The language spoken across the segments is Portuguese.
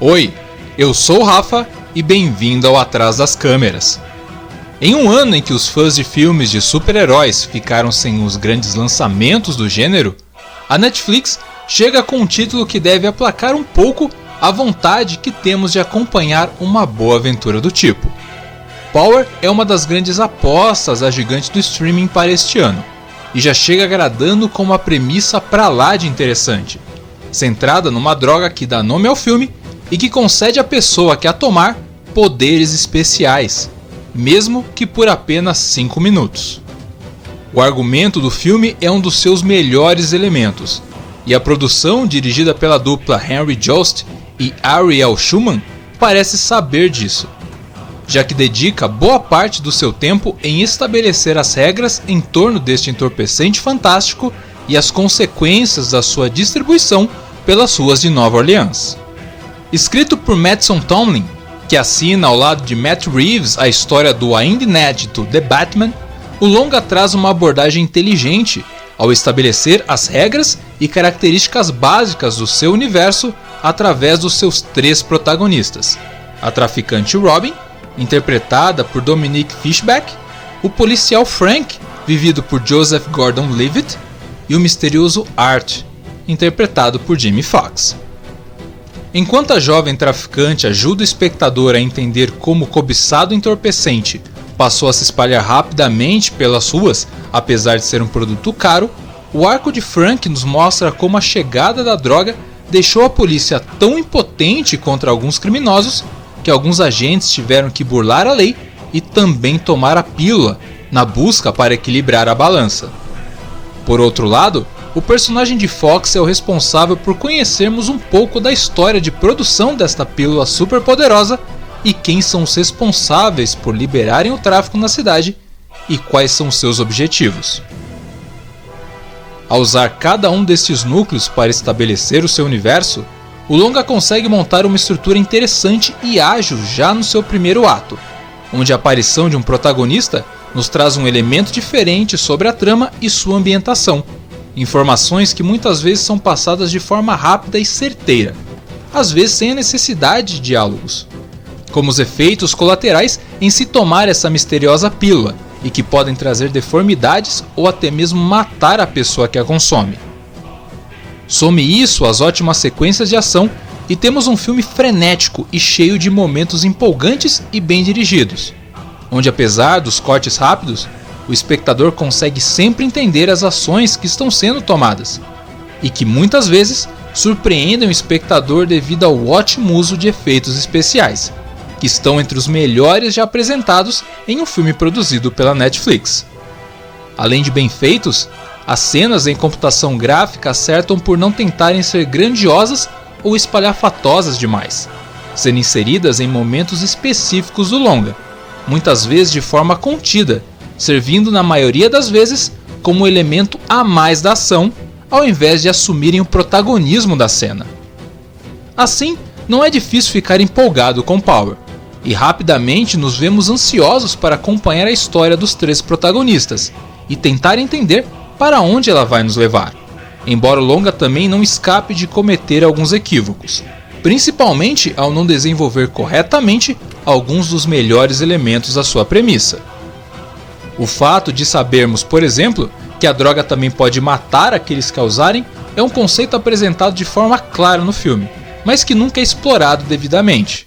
Oi, eu sou o Rafa e bem-vindo ao Atrás das Câmeras. Em um ano em que os fãs de filmes de super-heróis ficaram sem os grandes lançamentos do gênero, a Netflix chega com um título que deve aplacar um pouco a vontade que temos de acompanhar uma boa aventura do tipo. Power é uma das grandes apostas da gigante do streaming para este ano, e já chega agradando com uma premissa pra lá de interessante, centrada numa droga que dá nome ao filme e que concede à pessoa que a tomar poderes especiais, mesmo que por apenas 5 minutos. O argumento do filme é um dos seus melhores elementos, e a produção, dirigida pela dupla Henry Jost e Ariel Schulman, parece saber disso, já que dedica boa parte do seu tempo em estabelecer as regras em torno deste entorpecente fantástico e as consequências da sua distribuição pelas ruas de Nova Orleans. Escrito por Mattson Tomlin, que assina ao lado de Matt Reeves a história do ainda inédito The Batman, o longa traz uma abordagem inteligente ao estabelecer as regras e características básicas do seu universo através dos seus 3 protagonistas: a traficante Robin, interpretada por Dominique Fishback, o policial Frank, vivido por Joseph Gordon-Levitt, e o misterioso Art, interpretado por Jamie Foxx. Enquanto a jovem traficante ajuda o espectador a entender como o cobiçado entorpecente passou a se espalhar rapidamente pelas ruas, apesar de ser um produto caro, o arco de Frank nos mostra como a chegada da droga deixou a polícia tão impotente contra alguns criminosos que alguns agentes tiveram que burlar a lei e também tomar a pílula na busca para equilibrar a balança. Por outro lado, o personagem de Fox é o responsável por conhecermos um pouco da história de produção desta pílula superpoderosa e quem são os responsáveis por liberarem o tráfico na cidade e quais são seus objetivos. Ao usar cada um destes núcleos para estabelecer o seu universo, o longa consegue montar uma estrutura interessante e ágil já no seu primeiro ato, onde a aparição de um protagonista nos traz um elemento diferente sobre a trama e sua ambientação, informações que muitas vezes são passadas de forma rápida e certeira, às vezes sem a necessidade de diálogos, como os efeitos colaterais em se tomar essa misteriosa pílula e que podem trazer deformidades ou até mesmo matar a pessoa que a consome. Some isso às ótimas sequências de ação e temos um filme frenético e cheio de momentos empolgantes e bem dirigidos, onde apesar dos cortes rápidos, o espectador consegue sempre entender as ações que estão sendo tomadas, e que muitas vezes surpreendem o espectador devido ao ótimo uso de efeitos especiais, que estão entre os melhores já apresentados em um filme produzido pela Netflix. Além de bem feitos, as cenas em computação gráfica acertam por não tentarem ser grandiosas ou espalhafatosas demais, sendo inseridas em momentos específicos do longa, muitas vezes de forma contida, servindo na maioria das vezes como elemento a mais da ação, ao invés de assumirem o protagonismo da cena. Assim, não é difícil ficar empolgado com Power, e rapidamente nos vemos ansiosos para acompanhar a história dos 3 protagonistas e tentar entender para onde ela vai nos levar, embora o longa também não escape de cometer alguns equívocos, principalmente ao não desenvolver corretamente alguns dos melhores elementos da sua premissa. O fato de sabermos, por exemplo, que a droga também pode matar aqueles que a usarem é um conceito apresentado de forma clara no filme, mas que nunca é explorado devidamente.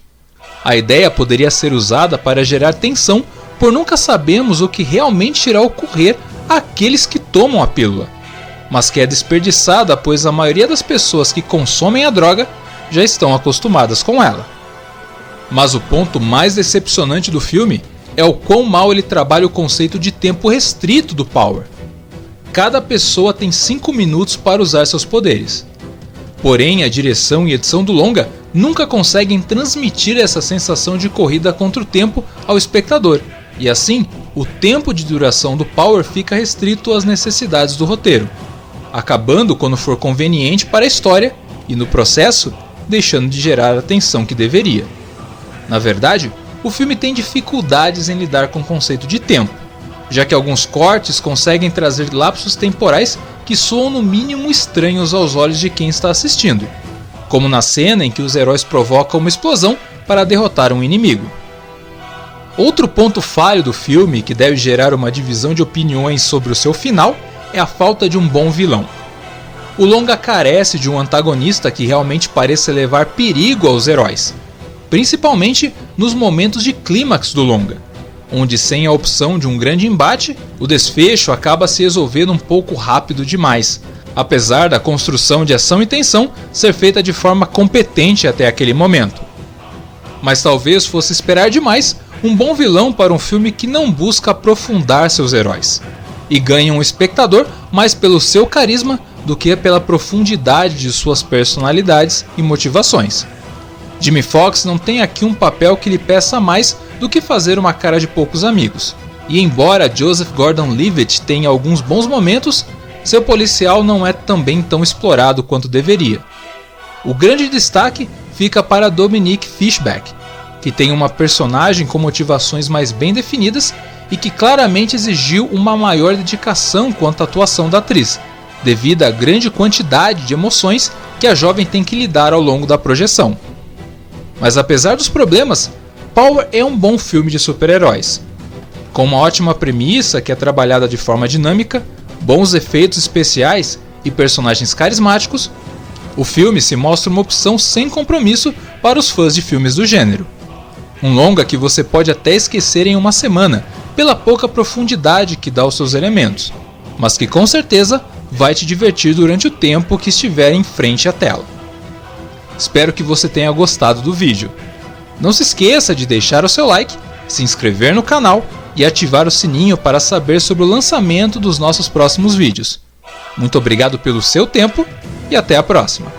A ideia poderia ser usada para gerar tensão por nunca sabemos o que realmente irá ocorrer àqueles que tomam a pílula, mas que é desperdiçada pois a maioria das pessoas que consomem a droga já estão acostumadas com ela. Mas o ponto mais decepcionante do filme é o quão mal ele trabalha o conceito de tempo restrito do Power. Cada pessoa tem 5 minutos para usar seus poderes. Porém, a direção e edição do longa nunca conseguem transmitir essa sensação de corrida contra o tempo ao espectador, e assim, o tempo de duração do Power fica restrito às necessidades do roteiro, acabando quando for conveniente para a história e, no processo, deixando de gerar a atenção que deveria. Na verdade, o filme tem dificuldades em lidar com o conceito de tempo, já que alguns cortes conseguem trazer lapsos temporais que soam no mínimo estranhos aos olhos de quem está assistindo, como na cena em que os heróis provocam uma explosão para derrotar um inimigo. Outro ponto falho do filme, que deve gerar uma divisão de opiniões sobre o seu final, é a falta de um bom vilão. O longa carece de um antagonista que realmente pareça levar perigo aos heróis, principalmente nos momentos de clímax do longa, onde sem a opção de um grande embate, o desfecho acaba se resolvendo um pouco rápido demais, apesar da construção de ação e tensão ser feita de forma competente até aquele momento. Mas talvez fosse esperar demais um bom vilão para um filme que não busca aprofundar seus heróis, e ganha um espectador mais pelo seu carisma do que pela profundidade de suas personalidades e motivações. Jimmy Fox não tem aqui um papel que lhe peça mais do que fazer uma cara de poucos amigos, e embora Joseph Gordon-Levitt tenha alguns bons momentos, seu policial não é também tão explorado quanto deveria. O grande destaque fica para Dominique Fishback, que tem uma personagem com motivações mais bem definidas e que claramente exigiu uma maior dedicação quanto à atuação da atriz, devido à grande quantidade de emoções que a jovem tem que lidar ao longo da projeção. Mas apesar dos problemas, Power é um bom filme de super-heróis. Com uma ótima premissa que é trabalhada de forma dinâmica, bons efeitos especiais e personagens carismáticos, o filme se mostra uma opção sem compromisso para os fãs de filmes do gênero. Um longa que você pode até esquecer em uma semana, pela pouca profundidade que dá aos seus elementos, mas que com certeza vai te divertir durante o tempo que estiver em frente à tela. Espero que você tenha gostado do vídeo. Não se esqueça de deixar o seu like, se inscrever no canal e ativar o sininho para saber sobre o lançamento dos nossos próximos vídeos. Muito obrigado pelo seu tempo e até a próxima!